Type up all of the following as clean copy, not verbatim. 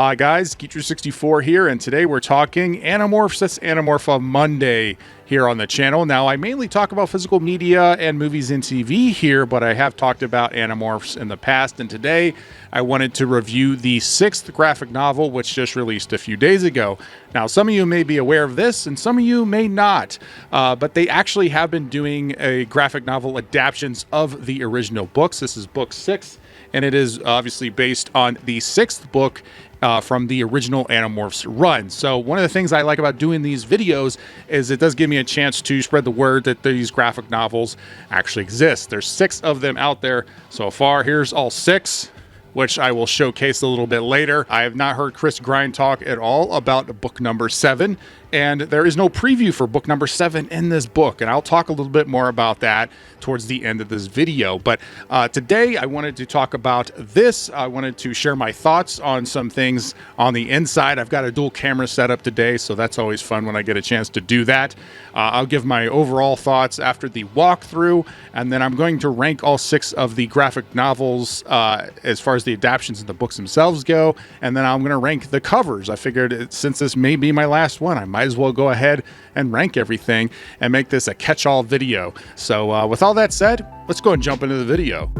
Hi guys, Geecher64 here, and today we're talking Animorphs. That's Animorph-a-Monday here on the channel. Now, I mainly talk about physical media and movies and TV here, but I have talked about Animorphs in the past, and today I wanted to review the 6th graphic novel, which just released a few days ago. Now, some of you may be aware of this, and some of you may not, but they actually have been doing a graphic novel adaptations of the original books. This is book 6, and it is obviously based on the 6th book from the original Animorphs run. So one of the things I like about doing these videos is it does give me a chance to spread the word that these graphic novels actually exist. There's 6 of them out there so far. Here's all 6, which I will showcase a little bit later. I have not heard Chris Grine talk at all about book number 7, and there is no preview for book number 7 in this book, and I'll talk a little bit more about that towards the end of this video. But today I wanted to talk about this. I wanted to share my thoughts on some things on the inside. I've got a dual camera setup today, so that's always fun when I get a chance to do that. I'll give my overall thoughts after the walkthrough, and then I'm going to rank all 6 of the graphic novels as far as the adaptations of the books themselves go, and then I'm going to rank the covers. I figured since this may be my last one, I might as well go ahead and rank everything and make this a catch-all video. So with all that said, let's go and jump into the video.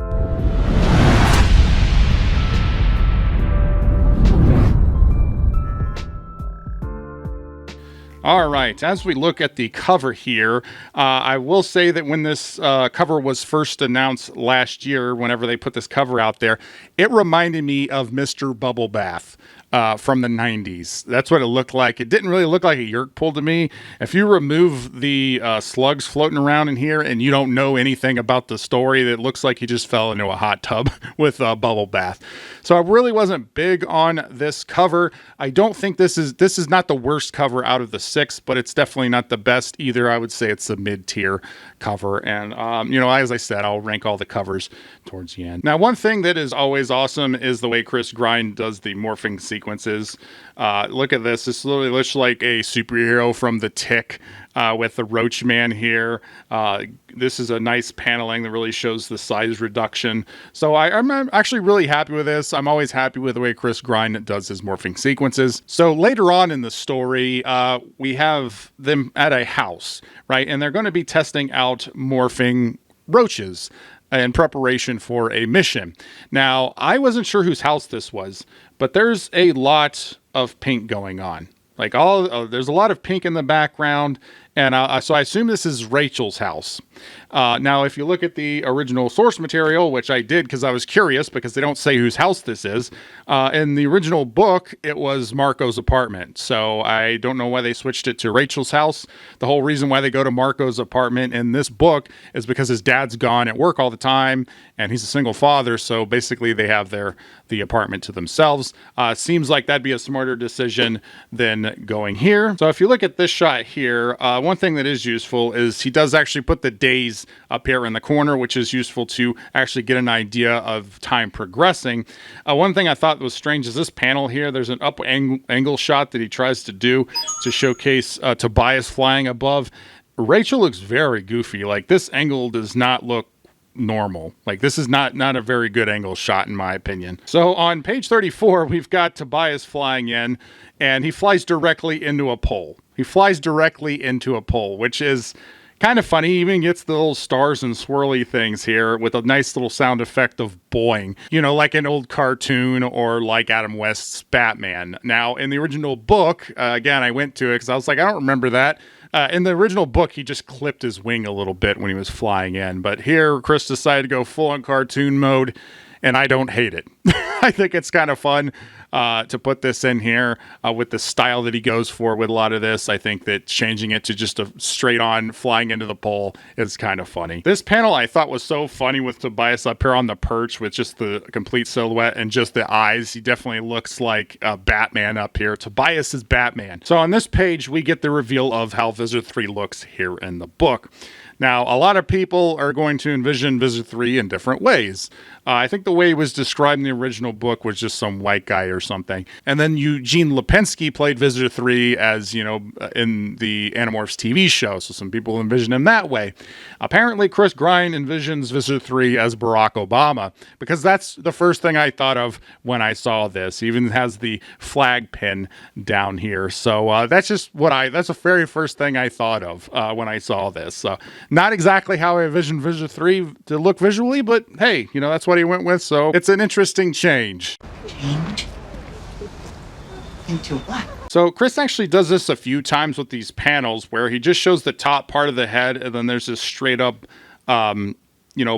All right, as we look at the cover here, I will say that when this cover was first announced last year, whenever they put this cover out there, it reminded me of Mr. Bubble Bath from the 90s. That's what it looked like. It didn't really look like a yerk pull to me. If you remove the slugs floating around in here and you don't know anything about the story, it looks like he just fell into a hot tub with a bubble bath. So I really wasn't big on this cover. I don't think this is not the worst cover out of the 6, but it's definitely not the best either. I would say it's a mid-tier cover. And, as I said, I'll rank all the covers towards the end. Now, one thing that is always awesome is the way Chris Grine does the morphing sequences. Look at this. This literally looks like a superhero from The Tick with the Roach Man here. This is a nice paneling that really shows the size reduction. So I'm actually really happy with this. I'm always happy with the way Chris Grine does his morphing sequences. So later on in the story, we have them at a house, right? And they're going to be testing out morphing roaches in preparation for a mission. Now, I wasn't sure whose house this was, but there's a lot of pink going on. Like there's a lot of pink in the background, and so I assume this is Rachel's house. Now, if you look at the original source material, which I did because I was curious because they don't say whose house this is, in the original book, it was Marco's apartment. So I don't know why they switched it to Rachel's house. The whole reason why they go to Marco's apartment in this book is because his dad's gone at work all the time, and he's a single father. So basically, they have the apartment to themselves. Seems like that'd be a smarter decision than going here. So if you look at this shot here, one thing that is useful is he does actually put the days up here in the corner, which is useful to actually get an idea of time progressing. One thing I thought was strange is this panel here. There's an up angle shot that he tries to do to showcase Tobias flying above. Rachel looks very goofy. Like, this angle does not look normal. Like, this is not a very good angle shot in my opinion. So on page 34, we've got Tobias flying in, and he flies directly into a pole. He flies directly into a pole, which is kind of funny. He even gets the little stars and swirly things here with a nice little sound effect of boing, like an old cartoon or like Adam West's Batman. Now, in the original book, again, I went to it because I was like, I don't remember that. In the original book, he just clipped his wing a little bit when he was flying in. But here, Chris decided to go full on cartoon mode, and I don't hate it. I think it's kind of fun to put this in here with the style that he goes for with a lot of this. I think that changing it to just a straight on flying into the pole is kind of funny. This panel I thought was so funny with Tobias up here on the perch with just the complete silhouette and just the eyes. He definitely looks like Batman up here. Tobias is Batman. So on this page, we get the reveal of how Visor 3 looks here in the book. Now, a lot of people are going to envision Visitor 3 in different ways. I think the way it was described in the original book was just some white guy or something. And then Eugene Lipinski played Visitor 3 as, in the Animorphs TV show. So some people envision him that way. Apparently, Chris Grine envisions Visitor 3 as Barack Obama, because that's the first thing I thought of when I saw this. He even has the flag pin down here. So that's just that's the very first thing I thought of when I saw this. So not exactly how I envisioned Visitor 3 to look visually, but hey, that's what he went with. So it's an interesting change. Change? Into what? So Chris actually does this a few times with these panels where he just shows the top part of the head, and then there's this straight up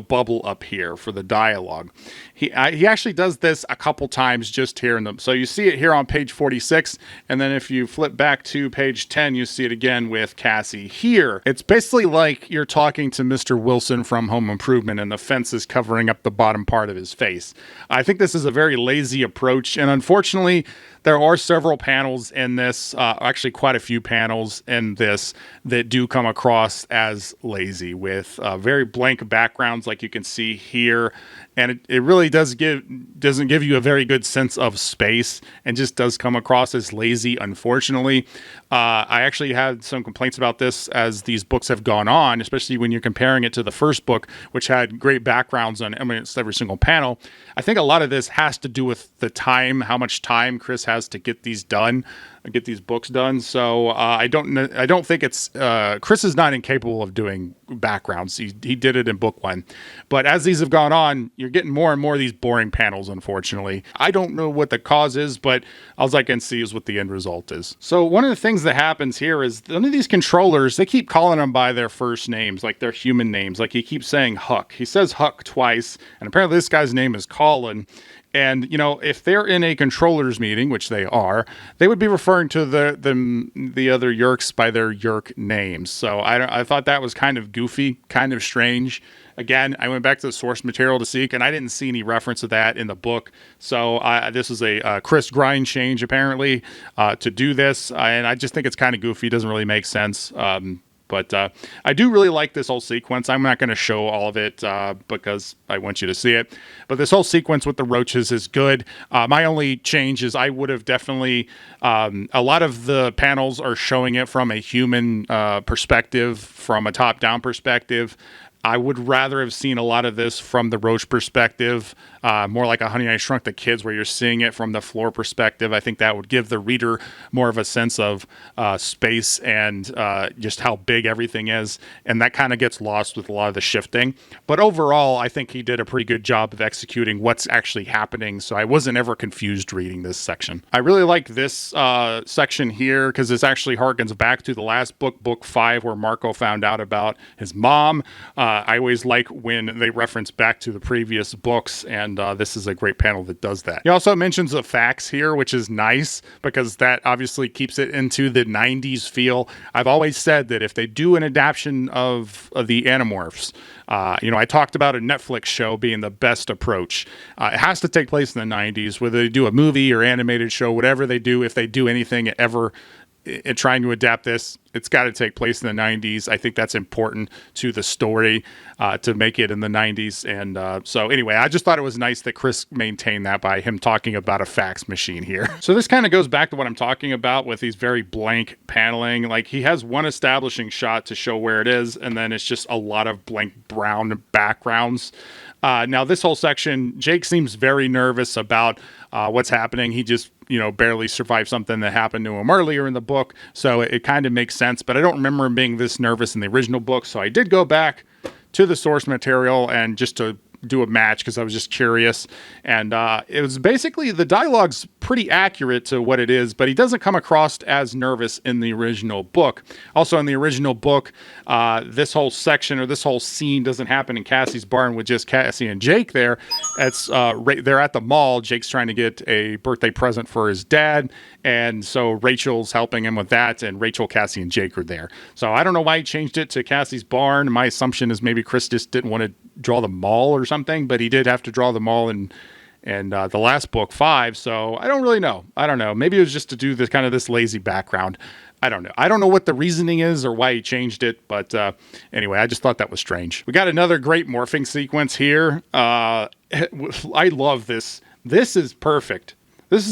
bubble up here for the dialogue. He actually does this a couple times just here in them. So you see it here on page 46, and then if you flip back to page 10, you see it again with Cassie here. It's basically like you're talking to Mr. Wilson from Home Improvement, and the fence is covering up the bottom part of his face. I think this is a very lazy approach, and unfortunately, there are several panels in this, actually quite a few panels in this that do come across as lazy, with very blank backgrounds like you can see here. And it really doesn't give you a very good sense of space, and just does come across as lazy, unfortunately. I actually had some complaints about this as these books have gone on, especially when you're comparing it to the first book, which had great backgrounds on almost every single panel. I think a lot of this has to do with the time, how much time Chris has to get these books done. So I don't think it's Chris is not incapable of doing backgrounds. He did it in book 1, but as these have gone on, you're getting more and more of these boring panels, unfortunately. I don't know what the cause is, but all I can see is what the end result is. So one of the things that happens here is none of these controllers, they keep calling them by their first names, like their human names. Like he keeps saying Huck. He says Huck twice, and apparently this guy's name is Colin. And, if they're in a controllers meeting, which they are, they would be referring to the other Yeerks by their Yeerk names. So I thought that was kind of goofy, kind of strange. Again, I went back to the source material to see, and I didn't see any reference to that in the book. So this is a Chris Grine change, apparently, to do this. And I just think it's kind of goofy. It doesn't really make sense. But I do really like this whole sequence. I'm not going to show all of it because I want you to see it. But this whole sequence with the roaches is good. My only change is I would have definitely... a lot of the panels are showing it from a human perspective, from a top-down perspective. I would rather have seen a lot of this from the roach perspective, more like a Honey, I Shrunk the Kids, where you're seeing it from the floor perspective. I think that would give the reader more of a sense of space and just how big everything is, and that kind of gets lost with a lot of the shifting. But overall, I think he did a pretty good job of executing what's actually happening, so I wasn't ever confused reading this section. I really like this section here because this actually harkens back to the last book, book 5, where Marco found out about his mom. I always like when they reference back to the previous books, and this is a great panel that does that. He also mentions the facts here, which is nice because that obviously keeps it into the 90s feel. I've always said that if they do an adaptation of the Animorphs, I talked about a Netflix show being the best approach. It has to take place in the 90s, whether they do a movie or animated show, whatever they do, if they do anything ever trying to adapt this, it's got to take place in the 90s. I think that's important to the story to make it in the 90s. And so anyway, I just thought it was nice that Chris maintained that by him talking about a fax machine here. So this kind of goes back to what I'm talking about with these very blank paneling. Like he has one establishing shot to show where it is, and then it's just a lot of blank brown backgrounds. Now this whole section, Jake seems very nervous about what's happening. He just barely survived something that happened to him earlier in the book. So it kind of makes sense, but I don't remember him being this nervous in the original book. So I did go back to the source material and just to do a match because I was just curious. And it was basically, the dialogue's pretty accurate to what it is, but he doesn't come across as nervous in the original book. Also in the original book, this whole section or this whole scene doesn't happen in Cassie's barn with just Cassie and Jake there. It's they're at the mall. Jake's trying to get a birthday present for his dad, and so Rachel's helping him with that, and Rachel, Cassie, and Jake are there. So I don't know why he changed it to Cassie's barn. My assumption is maybe Chris just didn't want to draw the mall or something, but he did have to draw the mall in the last book 5. So I don't really know. I don't know. Maybe it was just to do this kind of this lazy background. I don't know. I don't know what the reasoning is or why he changed it, but anyway, I just thought that was strange. We got another great morphing sequence here. I love this. This is perfect. This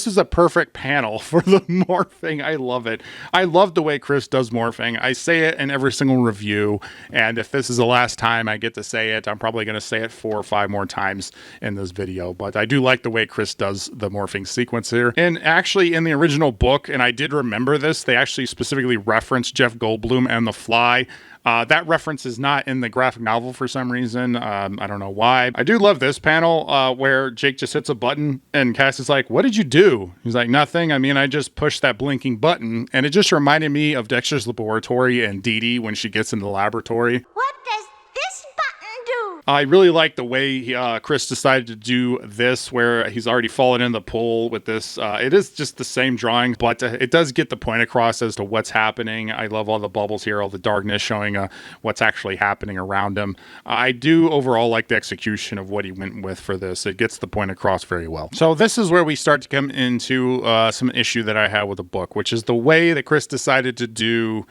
is a perfect panel for the morphing. I love it. I love the way Chris does morphing. I say it in every single review, and if this is the last time I get to say it, I'm probably going to say it 4 or 5 more times in this video. But I do like the way Chris does the morphing sequence here. And actually, in the original book, and I did remember this, they actually specifically referenced Jeff Goldblum and The Fly. That reference is not in the graphic novel for some reason. I don't know why. I do love this panel where Jake just hits a button and Cass is like, "What did you do?" He's like, "Nothing. I mean, I just pushed that blinking button." And it just reminded me of Dexter's Laboratory and Dee Dee when she gets in the laboratory. What does this button do? I really like the way Chris decided to do this, where he's already fallen in the pool with this. It is just the same drawing, but it does get the point across as to what's happening. I love all the bubbles here, all the darkness showing what's actually happening around him. I do overall like the execution of what he went with for this. It gets the point across very well. So this is where we start to come into some issue that I have with the book, which is the way that Chris decided to do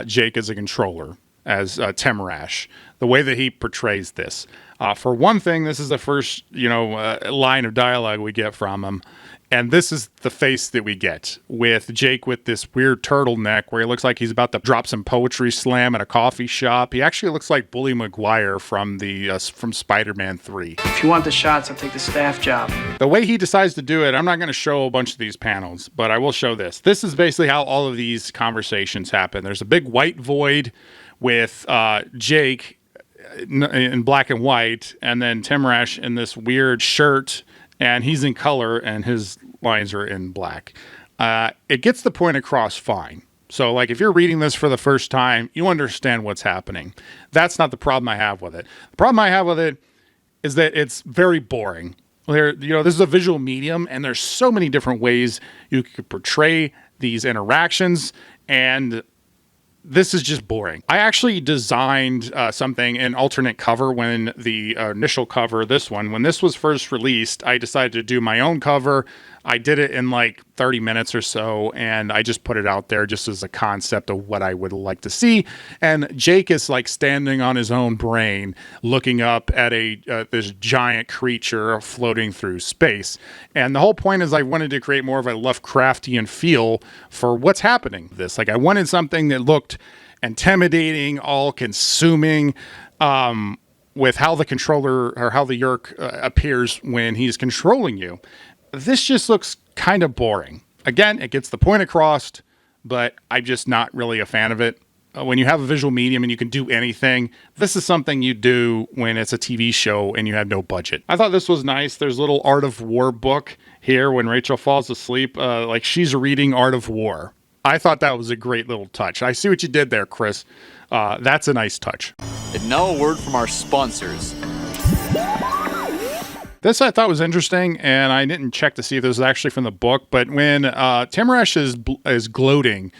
Jake as a controller, as Temerash, the way that he portrays this. For one thing, this is the first, line of dialogue we get from him. And this is the face that we get with Jake with this weird turtleneck where he looks like he's about to drop some poetry slam at a coffee shop. He actually looks like Bully Maguire from from Spider-Man 3. If you want the shots, I'll take the staff job. The way he decides to do it, I'm not going to show a bunch of these panels, but I will show this. This is basically how all of these conversations happen. There's a big white void with Jake in black and white, and then Temerash in this weird shirt, and he's in color, and his lines are in black. It gets the point across fine. So, like, if you're reading this for the first time, you understand what's happening. That's not the problem I have with it. The problem I have with it is that it's very boring. This is a visual medium, and there's so many different ways you could portray these interactions, and this is just boring. I actually designed an alternate cover when the initial cover, when this was first released, I decided to do my own cover. I did it in like 30 minutes or so, and I just put it out there just as a concept of what I would like to see. And Jake is like standing on his own brain, looking up at this giant creature floating through space. And the whole point is I wanted to create more of a Lovecraftian feel for what's happening. I wanted something that looked intimidating, all-consuming, with how the controller or how the Yeerk appears when he's controlling you. This just looks kind of boring. Again, it gets the point across, but I'm just not really a fan of it. When you have a visual medium and you can do anything, this is something you do when it's a TV show and you have no budget. I thought this was nice. There's a little Art of War book here when Rachel falls asleep, like she's reading Art of War. I thought that was a great little touch. I see what you did there, Chris. That's a nice touch. And now a word from our sponsors. This I thought was interesting, and I didn't check to see if this was actually from the book, but when Temerash is gloating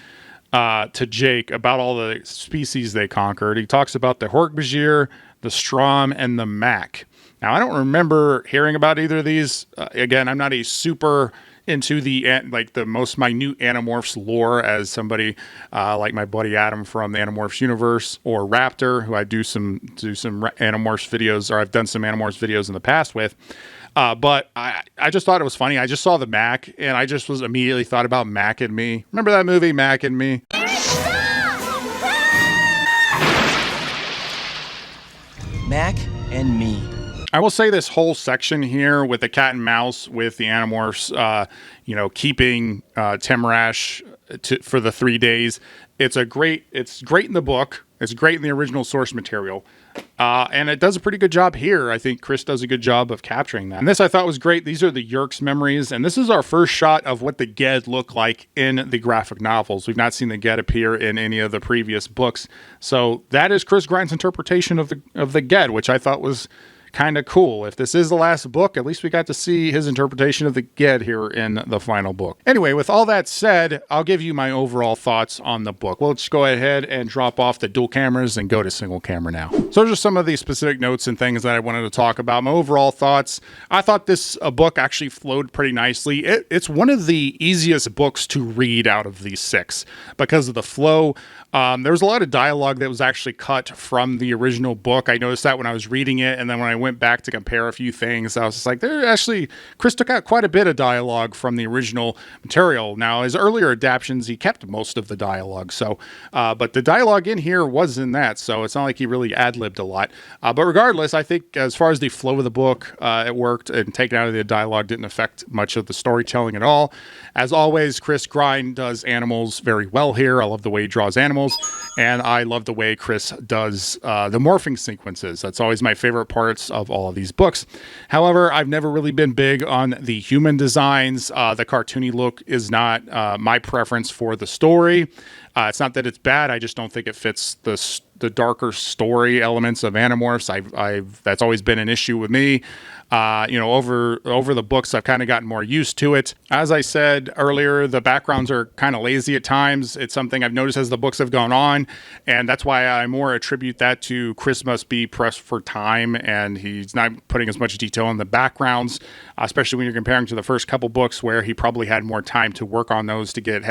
to Jake about all the species they conquered, he talks about the Hork-Bajir, the Strom, and the Mac. Now, I don't remember hearing about either of these. Again, I'm not a super into the most minute Animorphs lore as somebody like my buddy Adam from the Animorphs universe, or Raptor, who I do some Animorphs videos, or I've done some Animorphs videos in the past with. But I just thought it was funny. I just saw the Mac, and I just was immediately thought about Mac and Me. Remember that movie, Mac and Me? Mac and Me. I will say this whole section here with the cat and mouse with the Animorphs, keeping Temerash for the 3 days. It's great in the book. It's great in the original source material. And it does a pretty good job here. I think Chris does a good job of capturing that. And this I thought was great. These are the Yeerk's memories. And this is our first shot of what the Ged look like in the graphic novels. We've not seen the Ged appear in any of the previous books. So that is Chris Grine's interpretation of the Ged, which I thought was kind of cool. If this is the last book, at least we got to see his interpretation of the Ged here in the final book. Anyway, with all that said, I'll give you my overall thoughts on the book. We'll just go ahead and drop off the dual cameras and go to single camera now. So those are some of the specific notes and things that I wanted to talk about. My overall thoughts, I thought this book actually flowed pretty nicely. It's one of the easiest books to read out of these 6 because of the flow. There was a lot of dialogue that was actually cut from the original book. I noticed that when I was reading it, and then when I went back to compare a few things, I was just like, Chris took out quite a bit of dialogue from the original material. Now, his earlier adaptations, he kept most of the dialogue. So, but the dialogue in here was in that, so it's not like he really ad-libbed a lot. But regardless, I think as far as the flow of the book, it worked, and taking out of the dialogue didn't affect much of the storytelling at all. As always, Chris Grine does animals very well here. I love the way he draws animals. And I love the way Chris does the morphing sequences. That's always my favorite parts of all of these books. However, I've never really been big on the human designs. The cartoony look is not my preference for the story. It's not that it's bad. I just don't think it fits the darker story elements of Animorphs. That's always been an issue with me. Over the books, I've kind of gotten more used to it. As I said earlier, the backgrounds are kind of lazy at times. It's something I've noticed as the books have gone on, and that's why I more attribute that to Chris must be pressed for time, and he's not putting as much detail in the backgrounds, especially when you're comparing to the first couple books where he probably had more time to work on those to get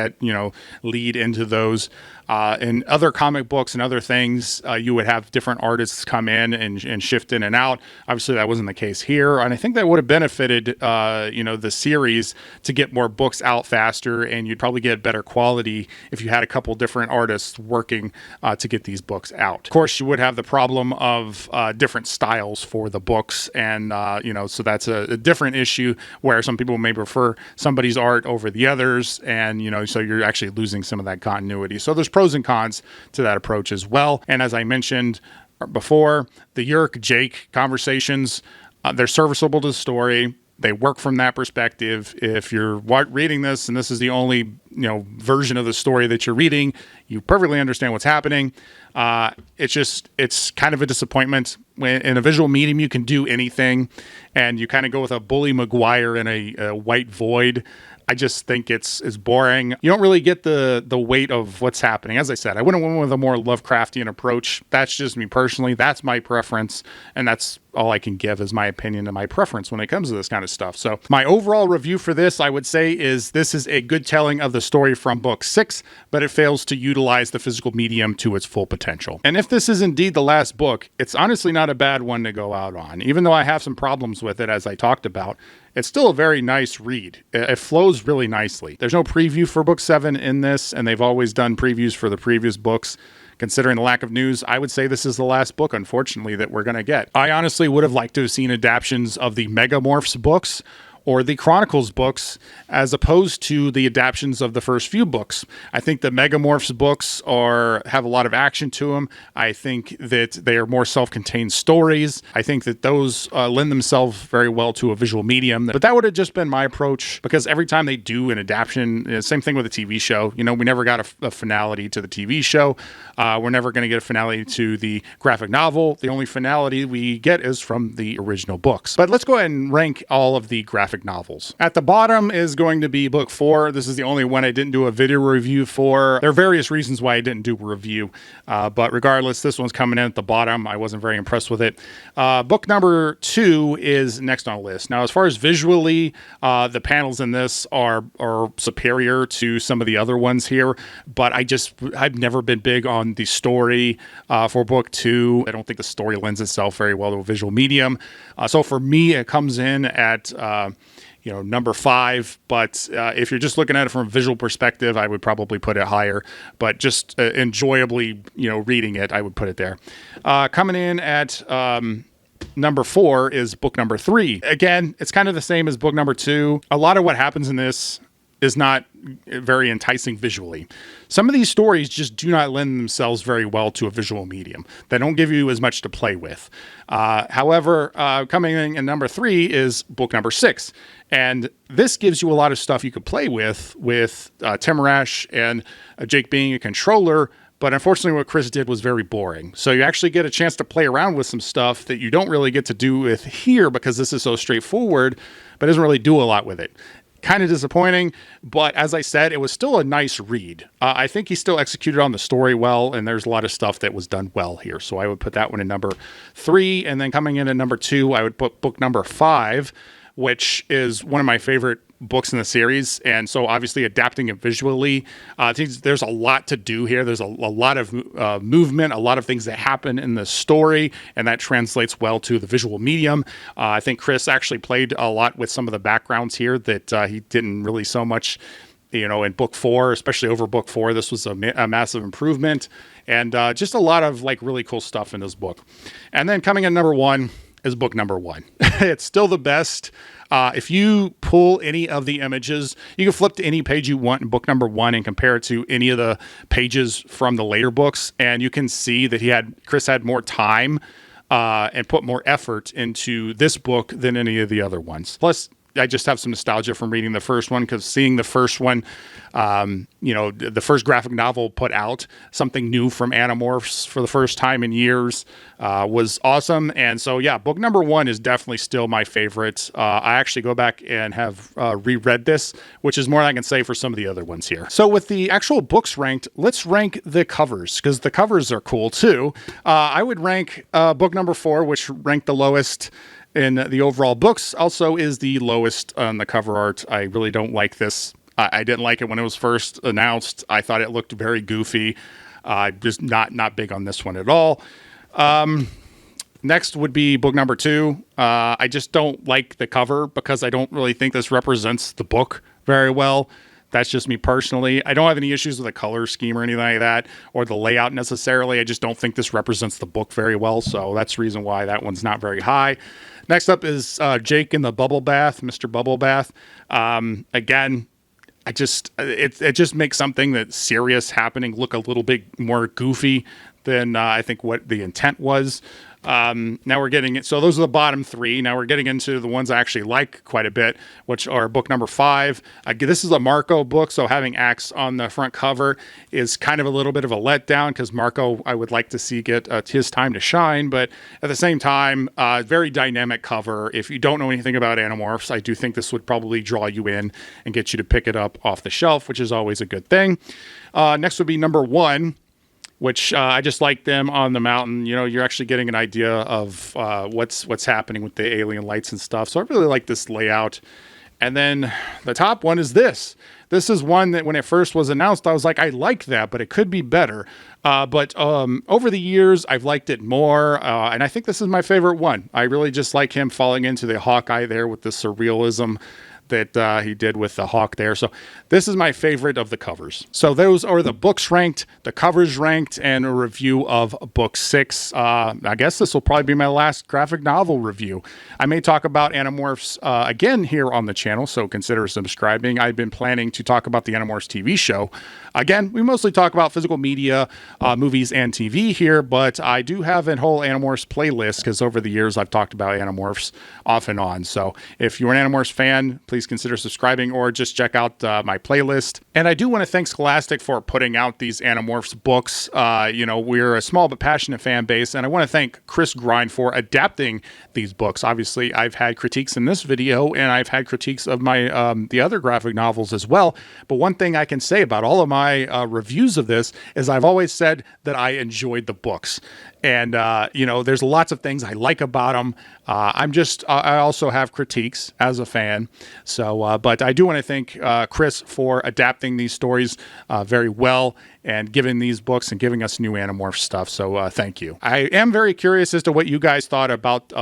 lead into those. In other comic books and other things, you would have different artists come in and shift in and out. Obviously, that wasn't the case here, and I think that would have benefited, the series to get more books out faster, and you'd probably get better quality if you had a couple different artists working to get these books out. Of course, you would have the problem of different styles for the books, and so that's a different issue where some people may prefer somebody's art over the others, and so you're actually losing some of that continuity. So there's pros and cons to that approach as well. And as I mentioned before, the Jake conversations, they're serviceable to the story. They work from that perspective. If you're reading this and this is the only version of the story that you're reading, you perfectly understand what's happening. It's kind of a disappointment. When in a visual medium you can do anything, and you kind of go with a Bully Maguire in a white void. I just think it's boring. You don't really get the weight of what's happening. As I said, I would have went with a more Lovecraftian approach. That's just me personally. That's my preference, and that's all I can give as my opinion and my preference when it comes to this kind of stuff. So my overall review for this, I would say, is this is a good telling of the story from book 6, but it fails to utilize the physical medium to its full potential. And if this is indeed the last book, it's honestly not a bad one to go out on. Even though I have some problems with it, as I talked about, it's still a very nice read. It flows really nicely. There's no preview for book 7 in this, and they've always done previews for the previous books. Considering the lack of news, I would say this is the last book, unfortunately, that we're going to get. I honestly would have liked to have seen adaptions of the Megamorphs books or the Chronicles books, as opposed to the adaptions of the first few books. I think the Megamorphs books have a lot of action to them. I think that they are more self-contained stories. I think that those lend themselves very well to a visual medium. But that would have just been my approach, because every time they do an adaptation, same thing with a TV show. We never got a finality to the TV show. We're never going to get a finality to the graphic novel. The only finality we get is from the original books. But let's go ahead and rank all of the graphic novels. At the bottom is going to be book 4. This is the only one I didn't do a video review for. There are various reasons why I didn't do a review, but regardless, this one's coming in at the bottom. I wasn't very impressed with it. Book number 2 is next on the list. Now, as far as visually, the panels in this are superior to some of the other ones here, but I've never been big on the story for book 2. I don't think the story lends itself very well to a visual medium. So for me, it comes in at number 5, but if you're just looking at it from a visual perspective, I would probably put it higher, but just enjoyably, reading it, I would put it there. Coming in at number 4 is book number 3. Again, it's kind of the same as book number 2. A lot of what happens in this is not very enticing visually. Some of these stories just do not lend themselves very well to a visual medium. They don't give you as much to play with. However, coming in at number 3 is book number 6. And this gives you a lot of stuff you could play with Timarash and Jake being a controller, But unfortunately, what Chris did was very boring. So you actually get a chance to play around with some stuff that you don't really get to do with here because this is so straightforward, but doesn't really do a lot with it. Kind of disappointing, but as I said, it was still a nice read. I think he still executed on the story well, and there's a lot of stuff that was done well here. So I would put that one in number 3, and then coming in at number 2, I would put book number 5, which is one of my favorite books in the series. And so obviously adapting it visually, I think there's a lot to do here. There's a lot of movement, a lot of things that happen in the story, and that translates well to the visual medium. I think Chris actually played a lot with some of the backgrounds here that he didn't really so much, in book 4, especially over book 4. This was a massive improvement, and just a lot of like really cool stuff in this book. And then coming in number 1 is book number 1. It's still the best. If you pull any of the images, you can flip to any page you want in book number 1 and compare it to any of the pages from the later books, and you can see that Chris had more time and put more effort into this book than any of the other ones. Plus, I just have some nostalgia from reading the first one, because seeing the first one, the first graphic novel put out, something new from Animorphs for the first time in years, was awesome. And so, yeah, book number 1 is definitely still my favorite. I actually go back and have reread this, which is more than I can say for some of the other ones here. So with the actual books ranked, let's rank the covers, because the covers are cool too. I would rank book number 4, which ranked the lowest in the overall books, also is the lowest on the cover art. I really don't like this. I didn't like it when it was first announced. I thought it looked very goofy. Just not big on this one at all. Next would be book number 2. I just don't like the cover because I don't really think this represents the book very well. That's just me personally. I don't have any issues with the color scheme or anything like that, or the layout necessarily. I just don't think this represents the book very well. So that's the reason why that one's not very high. Next up is Jake in the Bubble Bath, Mr. Bubble Bath. Again, it just makes something that's serious happening look a little bit more goofy than I think what the intent was. Now we're getting it. So those are the bottom 3. Now we're getting into the ones I actually like quite a bit, which are book number 5. This is a Marco book, so having Axe on the front cover is kind of a little bit of a letdown, because Marco, I would like to see get his time to shine, but at the same time, very dynamic cover. If you don't know anything about Animorphs, I do think this would probably draw you in and get you to pick it up off the shelf, which is always a good thing. Next would be number 1. Which I just like them on the mountain. You're actually getting an idea of what's happening with the alien lights and stuff. So I really like this layout. And then the top one is this. This is one that when it first was announced, I was like, I like that, but it could be better. But over the years, I've liked it more. And I think this is my favorite one. I really just like him falling into the Hawkeye there with the surrealism that he did with the hawk there. So this is my favorite of the covers. So those are the books ranked, the covers ranked, and a review of book 6. I guess this will probably be my last graphic novel review. I may talk about Animorphs again here on the channel, so consider subscribing. I've been planning to talk about the Animorphs TV show. Again, we mostly talk about physical media, movies, and TV here, but I do have a whole Animorphs playlist, because over the years I've talked about Animorphs off and on. So if you're an Animorphs fan, please consider subscribing or just check out my playlist. And I do want to thank Scholastic for putting out these Animorphs books. We're a small but passionate fan base, and I want to thank Chris Grine for adapting these books. Obviously, I've had critiques in this video, and I've had critiques of my the other graphic novels as well. But one thing I can say about all of my reviews of this is I've always said that I enjoyed the books. And, there's lots of things I like about them. I also have critiques as a fan. So, but I do want to thank Chris for adapting these stories very well and giving these books and giving us new Animorphs stuff. So thank you. I am very curious as to what you guys thought about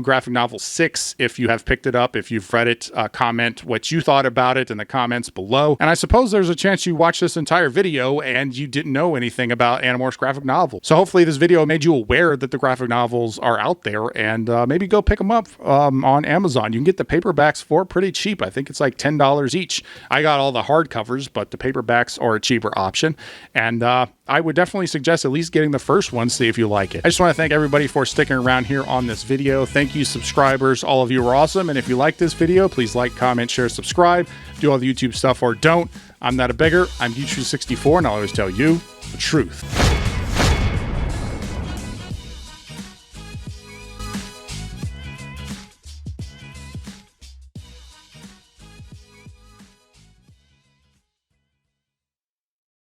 graphic novel 6. If you have picked it up, if you've read it, comment what you thought about it in the comments below. And I suppose there's a chance you watched this entire video and you didn't know anything about Animorphs graphic novel. So hopefully this video made you aware that the graphic novels are out there, and maybe go pick them up on Amazon. You can get the paperbacks for pretty cheap. I think it's like $10 each. I got all the hardcovers, but the paperbacks are a cheaper option. And I would definitely suggest at least getting the first one, see if you like it. I just want to thank everybody for sticking around here on this video. Thank you, subscribers. All of you are awesome. And if you like this video, please like, comment, share, subscribe. Do all the YouTube stuff or don't. I'm not a beggar. I'm YouTube64, and I'll always tell you the truth.